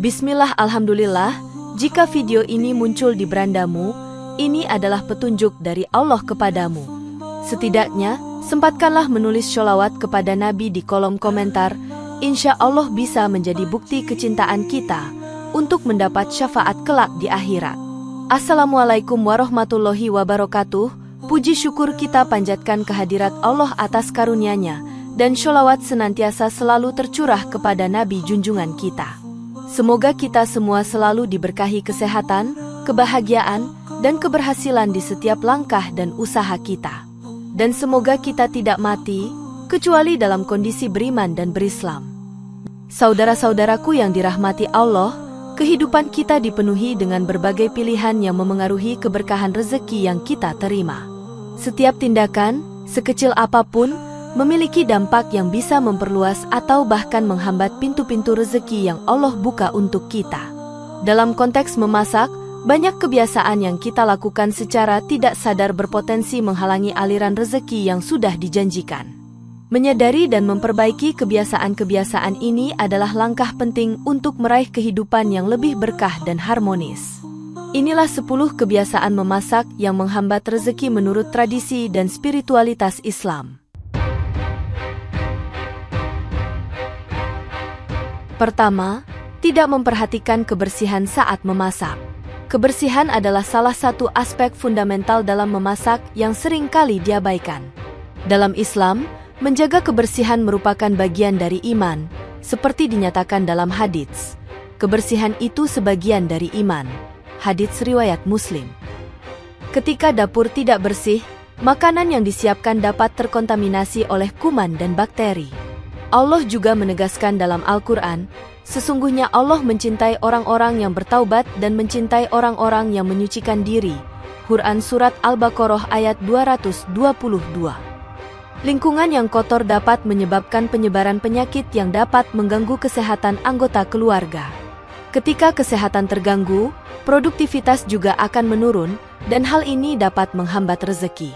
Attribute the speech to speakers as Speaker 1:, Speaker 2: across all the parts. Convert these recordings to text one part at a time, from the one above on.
Speaker 1: Bismillah, alhamdulillah, jika video ini muncul di berandamu, ini adalah petunjuk dari Allah kepadamu. Setidaknya, sempatkanlah menulis sholawat kepada Nabi di kolom komentar, insya Allah bisa menjadi bukti kecintaan kita untuk mendapat syafaat kelak di akhirat. Assalamualaikum warahmatullahi wabarakatuh. Puji syukur kita panjatkan kehadirat Allah atas karunia-Nya, dan sholawat senantiasa selalu tercurah kepada Nabi junjungan kita. Semoga kita semua selalu diberkahi kesehatan, kebahagiaan, dan keberhasilan di setiap langkah dan usaha kita. Dan semoga kita tidak mati, kecuali dalam kondisi beriman dan berislam. Saudara-saudaraku yang dirahmati Allah, kehidupan kita dipenuhi dengan berbagai pilihan yang memengaruhi keberkahan rezeki yang kita terima. Setiap tindakan, sekecil apapun, memiliki dampak yang bisa memperluas atau bahkan menghambat pintu-pintu rezeki yang Allah buka untuk kita. Dalam konteks memasak, banyak kebiasaan yang kita lakukan secara tidak sadar berpotensi menghalangi aliran rezeki yang sudah dijanjikan. Menyadari dan memperbaiki kebiasaan-kebiasaan ini adalah langkah penting untuk meraih kehidupan yang lebih berkah dan harmonis. Inilah 10 kebiasaan memasak yang menghambat rezeki menurut tradisi dan spiritualitas Islam. Pertama, tidak memperhatikan kebersihan saat memasak. Kebersihan adalah salah satu aspek fundamental dalam memasak yang sering kali diabaikan. Dalam Islam, menjaga kebersihan merupakan bagian dari iman, seperti dinyatakan dalam hadits. Kebersihan itu sebagian dari iman. Hadits riwayat Muslim. Ketika dapur tidak bersih, makanan yang disiapkan dapat terkontaminasi oleh kuman dan bakteri. Allah juga menegaskan dalam Al-Quran, sesungguhnya Allah mencintai orang-orang yang bertaubat dan mencintai orang-orang yang menyucikan diri. Quran Surat Al-Baqarah ayat 222. Lingkungan yang kotor dapat menyebabkan penyebaran penyakit yang dapat mengganggu kesehatan anggota keluarga. Ketika kesehatan terganggu, produktivitas juga akan menurun, dan hal ini dapat menghambat rezeki.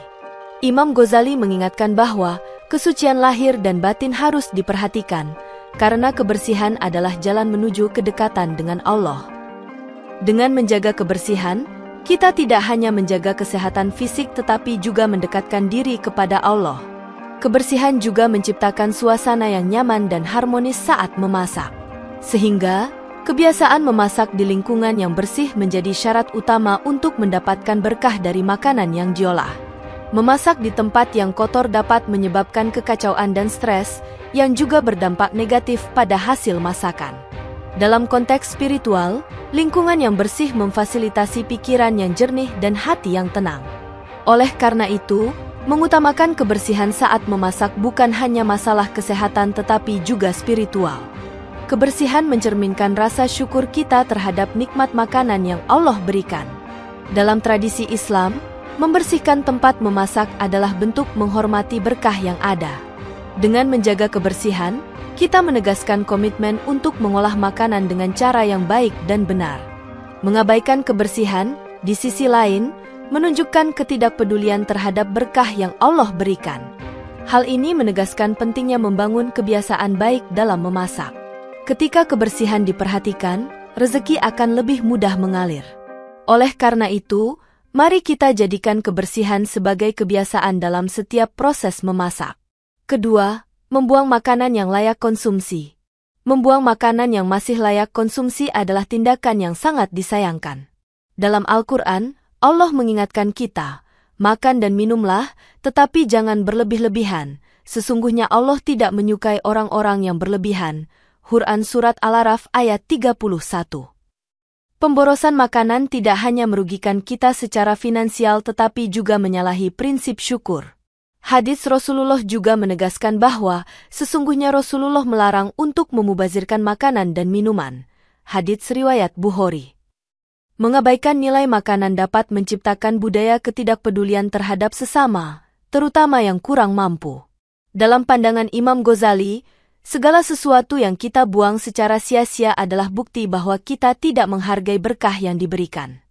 Speaker 1: Imam Ghazali mengingatkan bahwa kesucian lahir dan batin harus diperhatikan, karena kebersihan adalah jalan menuju kedekatan dengan Allah. Dengan menjaga kebersihan, kita tidak hanya menjaga kesehatan fisik tetapi juga mendekatkan diri kepada Allah. Kebersihan juga menciptakan suasana yang nyaman dan harmonis saat memasak. Sehingga, kebiasaan memasak di lingkungan yang bersih menjadi syarat utama untuk mendapatkan berkah dari makanan yang diolah. Memasak di tempat yang kotor dapat menyebabkan kekacauan dan stres, yang juga berdampak negatif pada hasil masakan. Dalam konteks spiritual, lingkungan yang bersih memfasilitasi pikiran yang jernih dan hati yang tenang. Oleh karena itu, mengutamakan kebersihan saat memasak bukan hanya masalah kesehatan tetapi juga spiritual. Kebersihan mencerminkan rasa syukur kita terhadap nikmat makanan yang Allah berikan. Dalam tradisi Islam, membersihkan tempat memasak adalah bentuk menghormati berkah yang ada. Dengan menjaga kebersihan, kita menegaskan komitmen untuk mengolah makanan dengan cara yang baik dan benar. Mengabaikan kebersihan, di sisi lain, menunjukkan ketidakpedulian terhadap berkah yang Allah berikan. Hal ini menegaskan pentingnya membangun kebiasaan baik dalam memasak. Ketika kebersihan diperhatikan, rezeki akan lebih mudah mengalir. Oleh karena itu, mari kita jadikan kebersihan sebagai kebiasaan dalam setiap proses memasak. Kedua, membuang makanan yang layak konsumsi. Membuang makanan yang masih layak konsumsi adalah tindakan yang sangat disayangkan. Dalam Al-Quran, Allah mengingatkan kita, makan dan minumlah, tetapi jangan berlebih-lebihan. Sesungguhnya Allah tidak menyukai orang-orang yang berlebihan. Quran Surat Al-Araf ayat 31. Pemborosan makanan tidak hanya merugikan kita secara finansial tetapi juga menyalahi prinsip syukur. Hadits Rasulullah juga menegaskan bahwa sesungguhnya Rasulullah melarang untuk memubazirkan makanan dan minuman. Hadits riwayat Bukhari. Mengabaikan nilai makanan dapat menciptakan budaya ketidakpedulian terhadap sesama, terutama yang kurang mampu. Dalam pandangan Imam Ghazali, segala sesuatu yang kita buang secara sia-sia adalah bukti bahwa kita tidak menghargai berkah yang diberikan.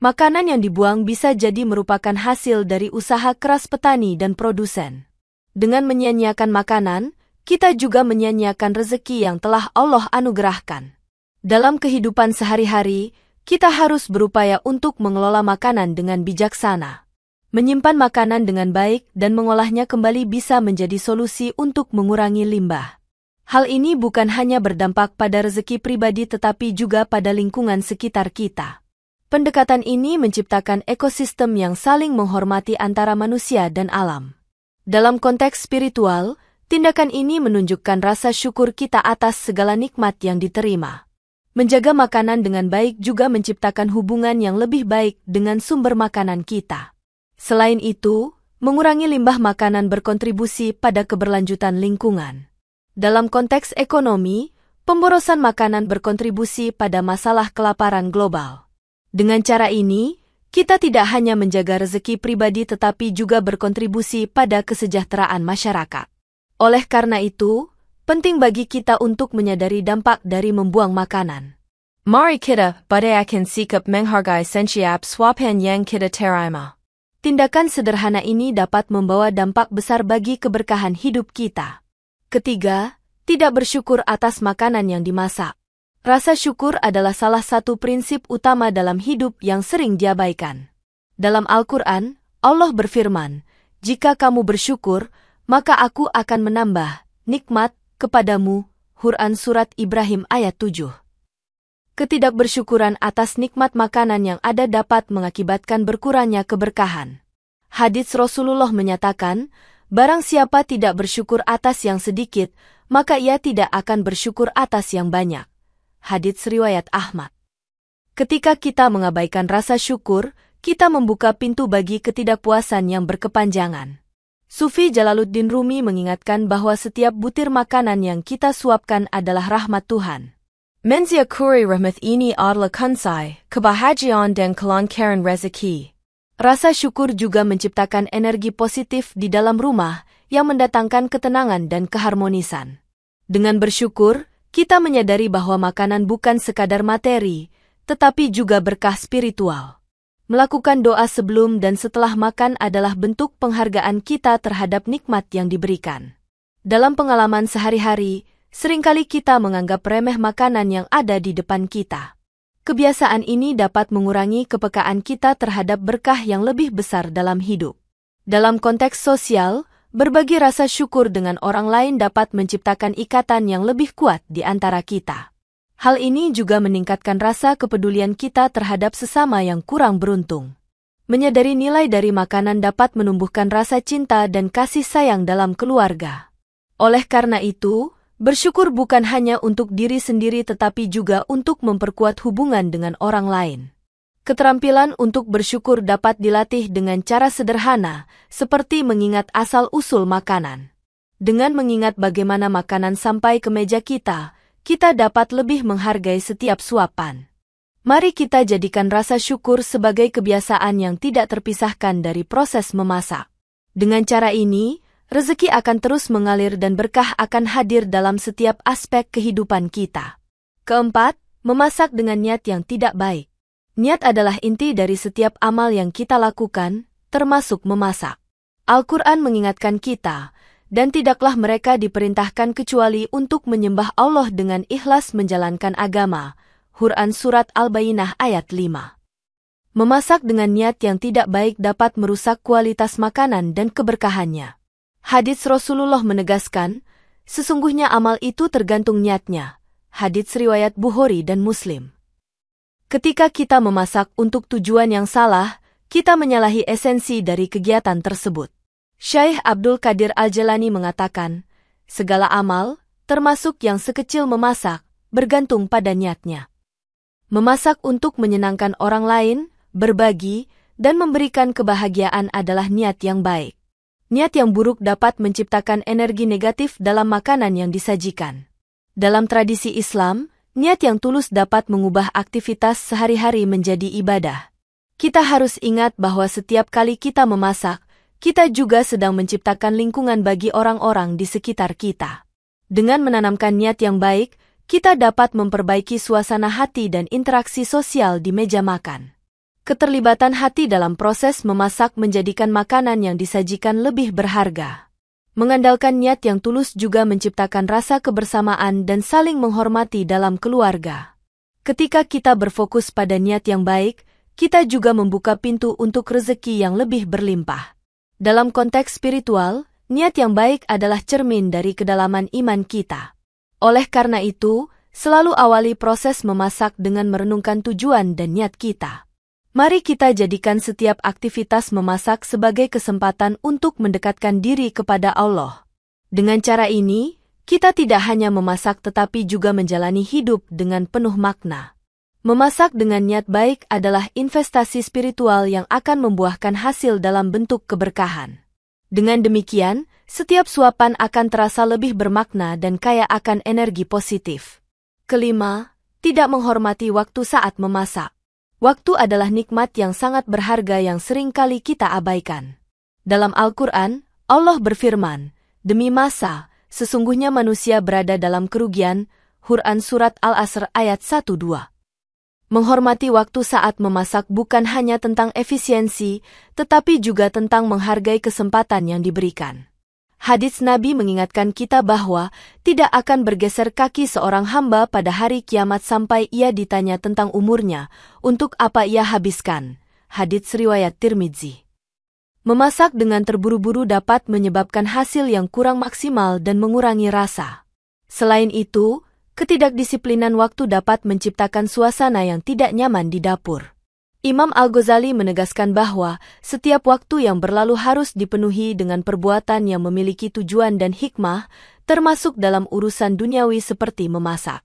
Speaker 1: Makanan yang dibuang bisa jadi merupakan hasil dari usaha keras petani dan produsen. Dengan menyia-nyiakan makanan, kita juga menyia-nyiakan rezeki yang telah Allah anugerahkan. Dalam kehidupan sehari-hari, kita harus berupaya untuk mengelola makanan dengan bijaksana. Menyimpan makanan dengan baik dan mengolahnya kembali bisa menjadi solusi untuk mengurangi limbah. Hal ini bukan hanya berdampak pada rezeki pribadi tetapi juga pada lingkungan sekitar kita. Pendekatan ini menciptakan ekosistem yang saling menghormati antara manusia dan alam. Dalam konteks spiritual, tindakan ini menunjukkan rasa syukur kita atas segala nikmat yang diterima. Menjaga makanan dengan baik juga menciptakan hubungan yang lebih baik dengan sumber makanan kita. Selain itu, mengurangi limbah makanan berkontribusi pada keberlanjutan lingkungan. Dalam konteks ekonomi, pemborosan makanan berkontribusi pada masalah kelaparan global. Dengan cara ini, kita tidak hanya menjaga rezeki pribadi tetapi juga berkontribusi pada kesejahteraan masyarakat. Oleh karena itu, penting bagi kita untuk menyadari dampak dari membuang makanan. Mari kita badayakan sikap menghargai setiap suapan yang kita terima. Tindakan sederhana ini dapat membawa dampak besar bagi keberkahan hidup kita. Ketiga, tidak bersyukur atas makanan yang dimasak. Rasa syukur adalah salah satu prinsip utama dalam hidup yang sering diabaikan. Dalam Al-Quran, Allah berfirman, "Jika kamu bersyukur, maka aku akan menambah nikmat kepadamu." Quran Surat Ibrahim ayat 7. Ketidakbersyukuran atas nikmat makanan yang ada dapat mengakibatkan berkurangnya keberkahan. Hadits Rasulullah menyatakan, barang siapa tidak bersyukur atas yang sedikit, maka ia tidak akan bersyukur atas yang banyak. Hadits riwayat Ahmad. Ketika kita mengabaikan rasa syukur, kita membuka pintu bagi ketidakpuasan yang berkepanjangan. Sufi Jalaluddin Rumi mengingatkan bahwa setiap butir makanan yang kita suapkan adalah rahmat Tuhan. Mensyukuri rahmat ini adalah kansai, kebahagiaan dan kelancaran rezeki. Rasa syukur juga menciptakan energi positif di dalam rumah yang mendatangkan ketenangan dan keharmonisan. Dengan bersyukur, kita menyadari bahwa makanan bukan sekadar materi, tetapi juga berkah spiritual. Melakukan doa sebelum dan setelah makan adalah bentuk penghargaan kita terhadap nikmat yang diberikan. Dalam pengalaman sehari-hari, seringkali kita menganggap remeh makanan yang ada di depan kita. Kebiasaan ini dapat mengurangi kepekaan kita terhadap berkah yang lebih besar dalam hidup. Dalam konteks sosial, berbagi rasa syukur dengan orang lain dapat menciptakan ikatan yang lebih kuat di antara kita. Hal ini juga meningkatkan rasa kepedulian kita terhadap sesama yang kurang beruntung. Menyadari nilai dari makanan dapat menumbuhkan rasa cinta dan kasih sayang dalam keluarga. Oleh karena itu, bersyukur bukan hanya untuk diri sendiri tetapi juga untuk memperkuat hubungan dengan orang lain. Keterampilan untuk bersyukur dapat dilatih dengan cara sederhana, seperti mengingat asal-usul makanan. Dengan mengingat bagaimana makanan sampai ke meja kita dapat lebih menghargai setiap suapan. Mari kita jadikan rasa syukur sebagai kebiasaan yang tidak terpisahkan dari proses memasak. Dengan cara ini, rezeki akan terus mengalir dan berkah akan hadir dalam setiap aspek kehidupan kita. Keempat, memasak dengan niat yang tidak baik. Niat adalah inti dari setiap amal yang kita lakukan, termasuk memasak. Al-Quran mengingatkan kita, dan tidaklah mereka diperintahkan kecuali untuk menyembah Allah dengan ikhlas menjalankan agama. Quran Surat Al-Bayyinah ayat 5. Memasak dengan niat yang tidak baik dapat merusak kualitas makanan dan keberkahannya. Hadits Rasulullah menegaskan, sesungguhnya amal itu tergantung niatnya. Hadits riwayat Bukhari dan Muslim. Ketika kita memasak untuk tujuan yang salah, kita menyalahi esensi dari kegiatan tersebut. Syekh Abdul Qadir Al-Jalani mengatakan, segala amal, termasuk yang sekecil memasak, bergantung pada niatnya. Memasak untuk menyenangkan orang lain, berbagi, dan memberikan kebahagiaan adalah niat yang baik. Niat yang buruk dapat menciptakan energi negatif dalam makanan yang disajikan. Dalam tradisi Islam, niat yang tulus dapat mengubah aktivitas sehari-hari menjadi ibadah. Kita harus ingat bahwa setiap kali kita memasak, kita juga sedang menciptakan lingkungan bagi orang-orang di sekitar kita. Dengan menanamkan niat yang baik, kita dapat memperbaiki suasana hati dan interaksi sosial di meja makan. Keterlibatan hati dalam proses memasak menjadikan makanan yang disajikan lebih berharga. Mengandalkan niat yang tulus juga menciptakan rasa kebersamaan dan saling menghormati dalam keluarga. Ketika kita berfokus pada niat yang baik, kita juga membuka pintu untuk rezeki yang lebih berlimpah. Dalam konteks spiritual, niat yang baik adalah cermin dari kedalaman iman kita. Oleh karena itu, selalu awali proses memasak dengan merenungkan tujuan dan niat kita. Mari kita jadikan setiap aktivitas memasak sebagai kesempatan untuk mendekatkan diri kepada Allah. Dengan cara ini, kita tidak hanya memasak tetapi juga menjalani hidup dengan penuh makna. Memasak dengan niat baik adalah investasi spiritual yang akan membuahkan hasil dalam bentuk keberkahan. Dengan demikian, setiap suapan akan terasa lebih bermakna dan kaya akan energi positif. Kelima, tidak menghormati waktu saat memasak. Waktu adalah nikmat yang sangat berharga yang seringkali kita abaikan. Dalam Al-Quran, Allah berfirman, "Demi masa, sesungguhnya manusia berada dalam kerugian." Quran Surat Al-Asr ayat 1-2. Menghormati waktu saat memasak bukan hanya tentang efisiensi, tetapi juga tentang menghargai kesempatan yang diberikan. Hadits Nabi mengingatkan kita bahwa tidak akan bergeser kaki seorang hamba pada hari kiamat sampai ia ditanya tentang umurnya, untuk apa ia habiskan. Hadits riwayat Tirmidzi. Memasak dengan terburu-buru dapat menyebabkan hasil yang kurang maksimal dan mengurangi rasa. Selain itu, ketidakdisiplinan waktu dapat menciptakan suasana yang tidak nyaman di dapur. Imam Al-Ghazali menegaskan bahwa setiap waktu yang berlalu harus dipenuhi dengan perbuatan yang memiliki tujuan dan hikmah, termasuk dalam urusan duniawi seperti memasak.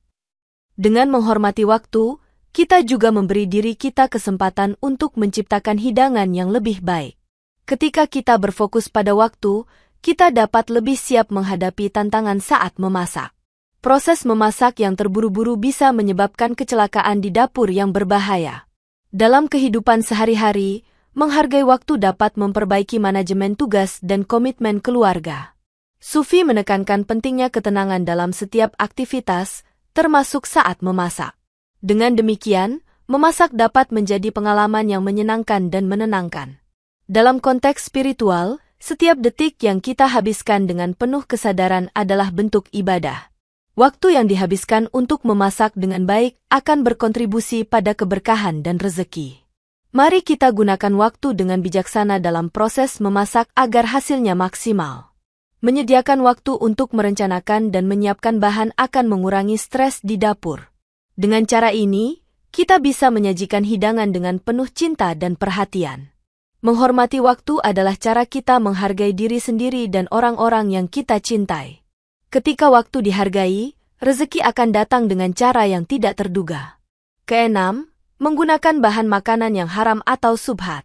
Speaker 1: Dengan menghormati waktu, kita juga memberi diri kita kesempatan untuk menciptakan hidangan yang lebih baik. Ketika kita berfokus pada waktu, kita dapat lebih siap menghadapi tantangan saat memasak. Proses memasak yang terburu-buru bisa menyebabkan kecelakaan di dapur yang berbahaya. Dalam kehidupan sehari-hari, menghargai waktu dapat memperbaiki manajemen tugas dan komitmen keluarga. Sufi menekankan pentingnya ketenangan dalam setiap aktivitas, termasuk saat memasak. Dengan demikian, memasak dapat menjadi pengalaman yang menyenangkan dan menenangkan. Dalam konteks spiritual, setiap detik yang kita habiskan dengan penuh kesadaran adalah bentuk ibadah. Waktu yang dihabiskan untuk memasak dengan baik akan berkontribusi pada keberkahan dan rezeki. Mari kita gunakan waktu dengan bijaksana dalam proses memasak agar hasilnya maksimal. Menyediakan waktu untuk merencanakan dan menyiapkan bahan akan mengurangi stres di dapur. Dengan cara ini, kita bisa menyajikan hidangan dengan penuh cinta dan perhatian. Menghormati waktu adalah cara kita menghargai diri sendiri dan orang-orang yang kita cintai. Ketika waktu dihargai, rezeki akan datang dengan cara yang tidak terduga. Keenam, menggunakan bahan makanan yang haram atau subhat.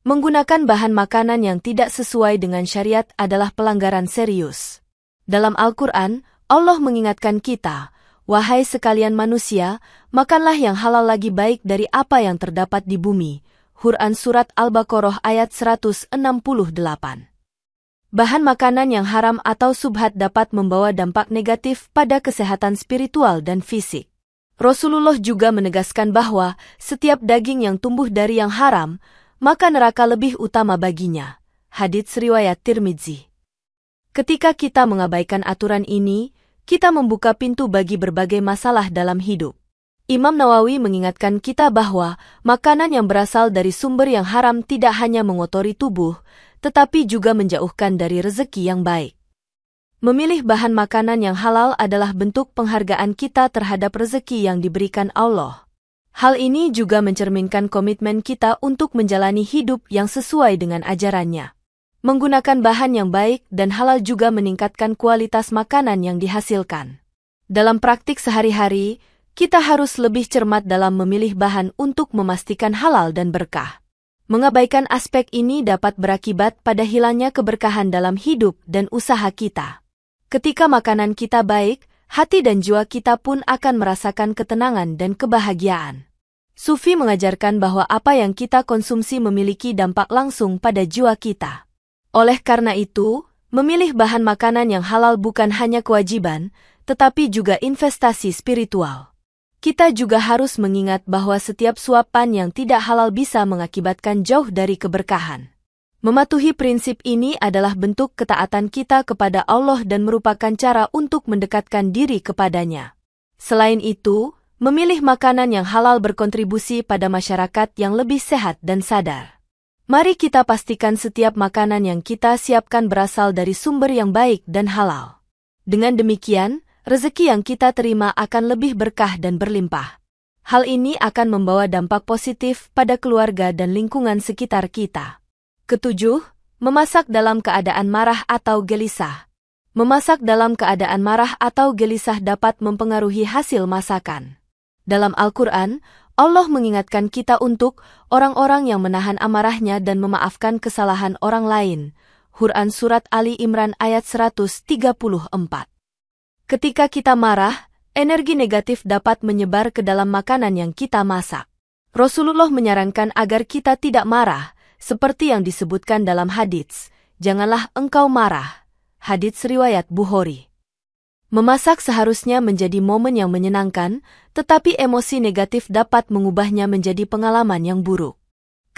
Speaker 1: Menggunakan bahan makanan yang tidak sesuai dengan syariat adalah pelanggaran serius. Dalam Al-Quran, Allah mengingatkan kita, "Wahai sekalian manusia, makanlah yang halal lagi baik dari apa yang terdapat di bumi." Quran Surat Al-Baqarah ayat 168. Bahan makanan yang haram atau subhat dapat membawa dampak negatif pada kesehatan spiritual dan fisik. Rasulullah juga menegaskan bahwa setiap daging yang tumbuh dari yang haram, maka neraka lebih utama baginya. Hadits riwayat Tirmidzi. Ketika kita mengabaikan aturan ini, kita membuka pintu bagi berbagai masalah dalam hidup. Imam Nawawi mengingatkan kita bahwa makanan yang berasal dari sumber yang haram tidak hanya mengotori tubuh, tetapi juga menjauhkan dari rezeki yang baik. Memilih bahan makanan yang halal adalah bentuk penghargaan kita terhadap rezeki yang diberikan Allah. Hal ini juga mencerminkan komitmen kita untuk menjalani hidup yang sesuai dengan ajarannya. Menggunakan bahan yang baik dan halal juga meningkatkan kualitas makanan yang dihasilkan. Dalam praktik sehari-hari, kita harus lebih cermat dalam memilih bahan untuk memastikan halal dan berkah. Mengabaikan aspek ini dapat berakibat pada hilangnya keberkahan dalam hidup dan usaha kita. Ketika makanan kita baik, hati dan jiwa kita pun akan merasakan ketenangan dan kebahagiaan. Sufi mengajarkan bahwa apa yang kita konsumsi memiliki dampak langsung pada jiwa kita. Oleh karena itu, memilih bahan makanan yang halal bukan hanya kewajiban, tetapi juga investasi spiritual. Kita juga harus mengingat bahwa setiap suapan yang tidak halal bisa mengakibatkan jauh dari keberkahan. Mematuhi prinsip ini adalah bentuk ketaatan kita kepada Allah dan merupakan cara untuk mendekatkan diri kepadanya. Selain itu, memilih makanan yang halal berkontribusi pada masyarakat yang lebih sehat dan sadar. Mari kita pastikan setiap makanan yang kita siapkan berasal dari sumber yang baik dan halal. Dengan demikian, rezeki yang kita terima akan lebih berkah dan berlimpah. Hal ini akan membawa dampak positif pada keluarga dan lingkungan sekitar kita. Ketujuh, memasak dalam keadaan marah atau gelisah. Memasak dalam keadaan marah atau gelisah dapat mempengaruhi hasil masakan. Dalam Al-Quran, Allah mengingatkan kita untuk orang-orang yang menahan amarahnya dan memaafkan kesalahan orang lain. Quran Surat Ali Imran ayat 134. Ketika kita marah, energi negatif dapat menyebar ke dalam makanan yang kita masak. Rasulullah menyarankan agar kita tidak marah, seperti yang disebutkan dalam hadits, "Janganlah engkau marah." Hadits riwayat Bukhari. Memasak seharusnya menjadi momen yang menyenangkan, tetapi emosi negatif dapat mengubahnya menjadi pengalaman yang buruk.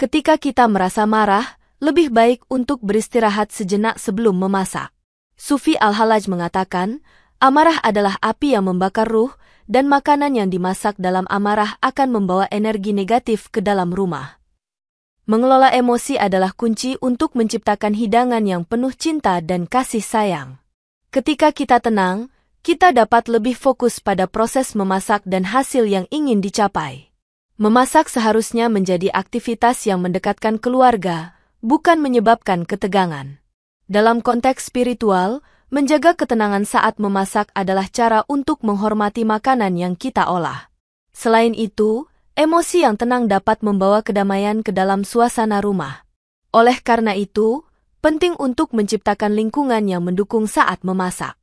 Speaker 1: Ketika kita merasa marah, lebih baik untuk beristirahat sejenak sebelum memasak. Sufi Al-Halaj mengatakan, amarah adalah api yang membakar ruh, dan makanan yang dimasak dalam amarah akan membawa energi negatif ke dalam rumah. Mengelola emosi adalah kunci untuk menciptakan hidangan yang penuh cinta dan kasih sayang. Ketika kita tenang, kita dapat lebih fokus pada proses memasak dan hasil yang ingin dicapai. Memasak seharusnya menjadi aktivitas yang mendekatkan keluarga, bukan menyebabkan ketegangan. Dalam konteks spiritual, menjaga ketenangan saat memasak adalah cara untuk menghormati makanan yang kita olah. Selain itu, emosi yang tenang dapat membawa kedamaian ke dalam suasana rumah. Oleh karena itu, penting untuk menciptakan lingkungan yang mendukung saat memasak.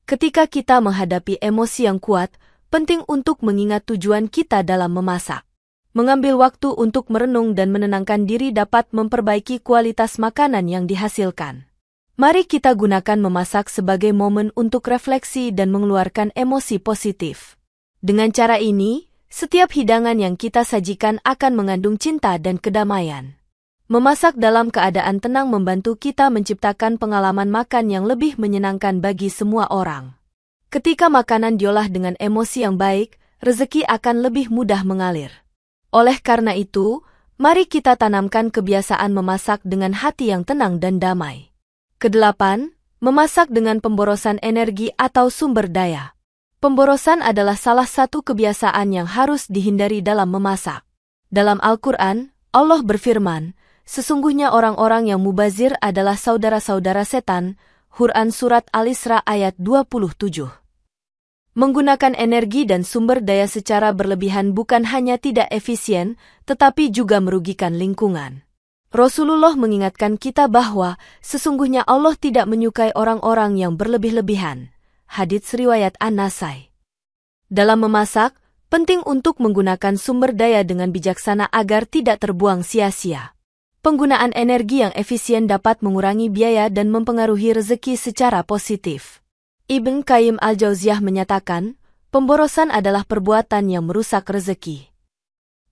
Speaker 1: Ketika kita menghadapi emosi yang kuat, penting untuk mengingat tujuan kita dalam memasak. Mengambil waktu untuk merenung dan menenangkan diri dapat memperbaiki kualitas makanan yang dihasilkan. Mari kita gunakan memasak sebagai momen untuk refleksi dan mengeluarkan emosi positif. Dengan cara ini, setiap hidangan yang kita sajikan akan mengandung cinta dan kedamaian. Memasak dalam keadaan tenang membantu kita menciptakan pengalaman makan yang lebih menyenangkan bagi semua orang. Ketika makanan diolah dengan emosi yang baik, rezeki akan lebih mudah mengalir. Oleh karena itu, mari kita tanamkan kebiasaan memasak dengan hati yang tenang dan damai. Kedelapan, memasak dengan pemborosan energi atau sumber daya. Pemborosan adalah salah satu kebiasaan yang harus dihindari dalam memasak. Dalam Al-Quran, Allah berfirman, sesungguhnya orang-orang yang mubazir adalah saudara-saudara setan. Quran Surat Al-Isra ayat 27. Menggunakan energi dan sumber daya secara berlebihan bukan hanya tidak efisien, tetapi juga merugikan lingkungan. Rasulullah mengingatkan kita bahwa sesungguhnya Allah tidak menyukai orang-orang yang berlebih-lebihan. Hadits riwayat An-Nasai. Dalam memasak, penting untuk menggunakan sumber daya dengan bijaksana agar tidak terbuang sia-sia. Penggunaan energi yang efisien dapat mengurangi biaya dan mempengaruhi rezeki secara positif. Ibn Qayyim Al-Jauziyah menyatakan, pemborosan adalah perbuatan yang merusak rezeki.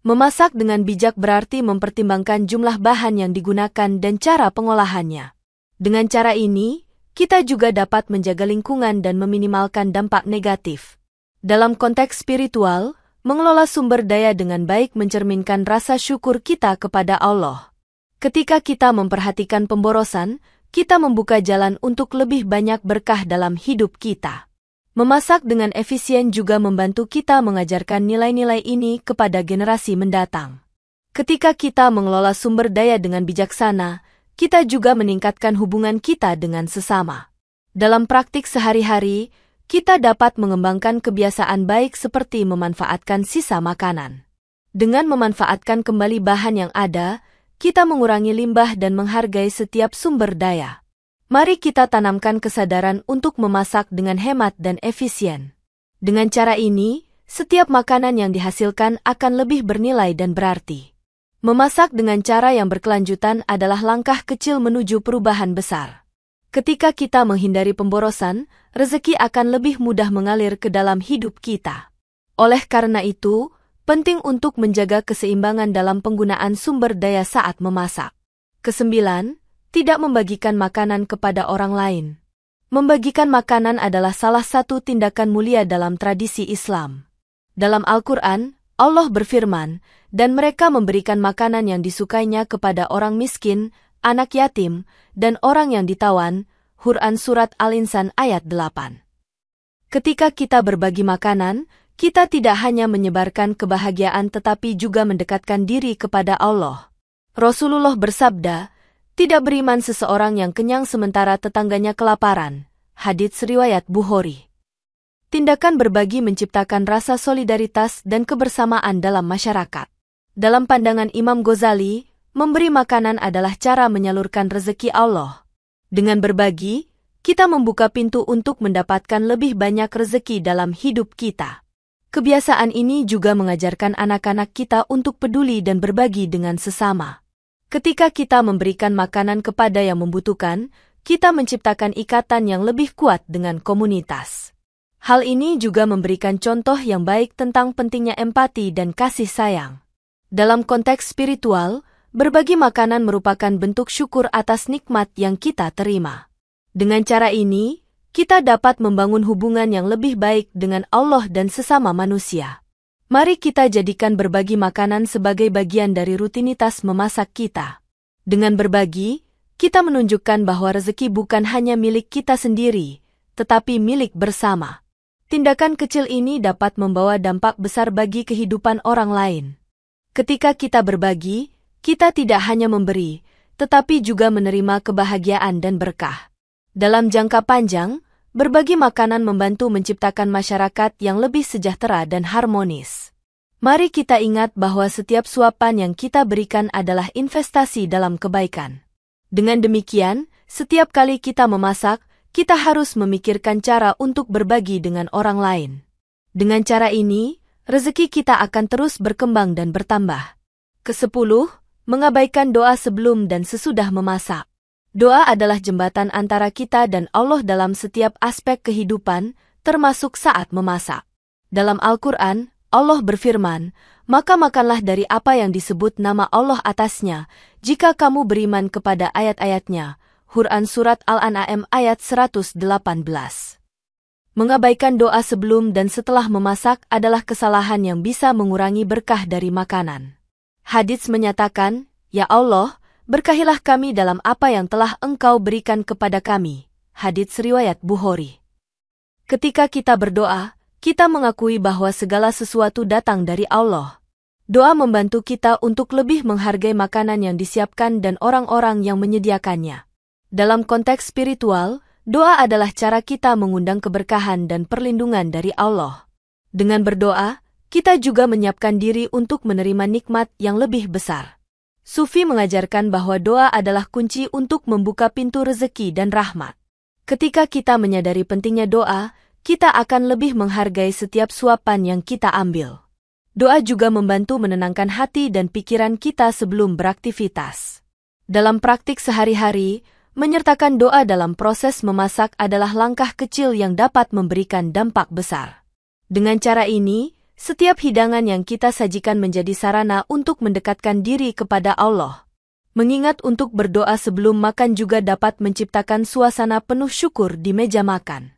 Speaker 1: Memasak dengan bijak berarti mempertimbangkan jumlah bahan yang digunakan dan cara pengolahannya. Dengan cara ini, kita juga dapat menjaga lingkungan dan meminimalkan dampak negatif. Dalam konteks spiritual, mengelola sumber daya dengan baik mencerminkan rasa syukur kita kepada Allah. Ketika kita memperhatikan pemborosan, kita membuka jalan untuk lebih banyak berkah dalam hidup kita. Memasak dengan efisien juga membantu kita mengajarkan nilai-nilai ini kepada generasi mendatang. Ketika kita mengelola sumber daya dengan bijaksana, kita juga meningkatkan hubungan kita dengan sesama. Dalam praktik sehari-hari, kita dapat mengembangkan kebiasaan baik seperti memanfaatkan sisa makanan. Dengan memanfaatkan kembali bahan yang ada, kita mengurangi limbah dan menghargai setiap sumber daya. Mari kita tanamkan kesadaran untuk memasak dengan hemat dan efisien. Dengan cara ini, setiap makanan yang dihasilkan akan lebih bernilai dan berarti. Memasak dengan cara yang berkelanjutan adalah langkah kecil menuju perubahan besar. Ketika kita menghindari pemborosan, rezeki akan lebih mudah mengalir ke dalam hidup kita. Oleh karena itu, penting untuk menjaga keseimbangan dalam penggunaan sumber daya saat memasak. Kesembilan, tidak membagikan makanan kepada orang lain. Membagikan makanan adalah salah satu tindakan mulia dalam tradisi Islam. Dalam Al-Quran, Allah berfirman, dan mereka memberikan makanan yang disukainya kepada orang miskin, anak yatim, dan orang yang ditawan. Quran Surat Al-Insan ayat 8. Ketika kita berbagi makanan, kita tidak hanya menyebarkan kebahagiaan tetapi juga mendekatkan diri kepada Allah. Rasulullah bersabda, tidak beriman seseorang yang kenyang sementara tetangganya kelaparan. Hadits riwayat Bukhari. Tindakan berbagi menciptakan rasa solidaritas dan kebersamaan dalam masyarakat. Dalam pandangan Imam Ghazali, memberi makanan adalah cara menyalurkan rezeki Allah. Dengan berbagi, kita membuka pintu untuk mendapatkan lebih banyak rezeki dalam hidup kita. Kebiasaan ini juga mengajarkan anak-anak kita untuk peduli dan berbagi dengan sesama. Ketika kita memberikan makanan kepada yang membutuhkan, kita menciptakan ikatan yang lebih kuat dengan komunitas. Hal ini juga memberikan contoh yang baik tentang pentingnya empati dan kasih sayang. Dalam konteks spiritual, berbagi makanan merupakan bentuk syukur atas nikmat yang kita terima. Dengan cara ini, kita dapat membangun hubungan yang lebih baik dengan Allah dan sesama manusia. Mari kita jadikan berbagi makanan sebagai bagian dari rutinitas memasak kita. Dengan berbagi, kita menunjukkan bahwa rezeki bukan hanya milik kita sendiri, tetapi milik bersama. Tindakan kecil ini dapat membawa dampak besar bagi kehidupan orang lain. Ketika kita berbagi, kita tidak hanya memberi, tetapi juga menerima kebahagiaan dan berkah. Dalam jangka panjang, berbagi makanan membantu menciptakan masyarakat yang lebih sejahtera dan harmonis. Mari kita ingat bahwa setiap suapan yang kita berikan adalah investasi dalam kebaikan. Dengan demikian, setiap kali kita memasak, kita harus memikirkan cara untuk berbagi dengan orang lain. Dengan cara ini, rezeki kita akan terus berkembang dan bertambah. Ke-10, mengabaikan doa sebelum dan sesudah memasak. Doa adalah jembatan antara kita dan Allah dalam setiap aspek kehidupan, termasuk saat memasak. Dalam Al-Quran, Allah berfirman, maka makanlah dari apa yang disebut nama Allah atasnya, jika kamu beriman kepada ayat-ayatnya. Quran Surat Al-An'am ayat 118. Mengabaikan doa sebelum dan setelah memasak adalah kesalahan yang bisa mengurangi berkah dari makanan. Hadits menyatakan, Ya Allah, berkahilah kami dalam apa yang telah Engkau berikan kepada kami. Hadits riwayat Bukhari. Ketika kita berdoa, kita mengakui bahwa segala sesuatu datang dari Allah. Doa membantu kita untuk lebih menghargai makanan yang disiapkan dan orang-orang yang menyediakannya. Dalam konteks spiritual, doa adalah cara kita mengundang keberkahan dan perlindungan dari Allah. Dengan berdoa, kita juga menyiapkan diri untuk menerima nikmat yang lebih besar. Sufi mengajarkan bahwa doa adalah kunci untuk membuka pintu rezeki dan rahmat. Ketika kita menyadari pentingnya doa, kita akan lebih menghargai setiap suapan yang kita ambil. Doa juga membantu menenangkan hati dan pikiran kita sebelum beraktivitas. Dalam praktik sehari-hari, menyertakan doa dalam proses memasak adalah langkah kecil yang dapat memberikan dampak besar. Dengan cara ini, setiap hidangan yang kita sajikan menjadi sarana untuk mendekatkan diri kepada Allah. Mengingat untuk berdoa sebelum makan juga dapat menciptakan suasana penuh syukur di meja makan.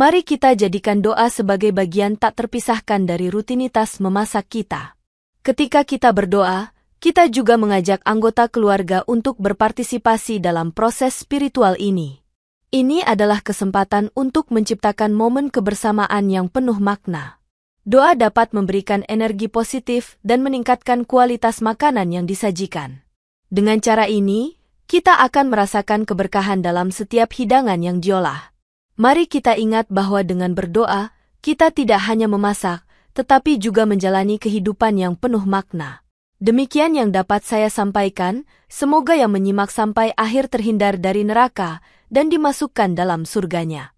Speaker 1: Mari kita jadikan doa sebagai bagian tak terpisahkan dari rutinitas memasak kita. Ketika kita berdoa, kita juga mengajak anggota keluarga untuk berpartisipasi dalam proses spiritual ini. Ini adalah kesempatan untuk menciptakan momen kebersamaan yang penuh makna. Doa dapat memberikan energi positif dan meningkatkan kualitas makanan yang disajikan. Dengan cara ini, kita akan merasakan keberkahan dalam setiap hidangan yang diolah. Mari kita ingat bahwa dengan berdoa, kita tidak hanya memasak, tetapi juga menjalani kehidupan yang penuh makna. Demikian yang dapat saya sampaikan, semoga yang menyimak sampai akhir terhindar dari neraka dan dimasukkan dalam surganya.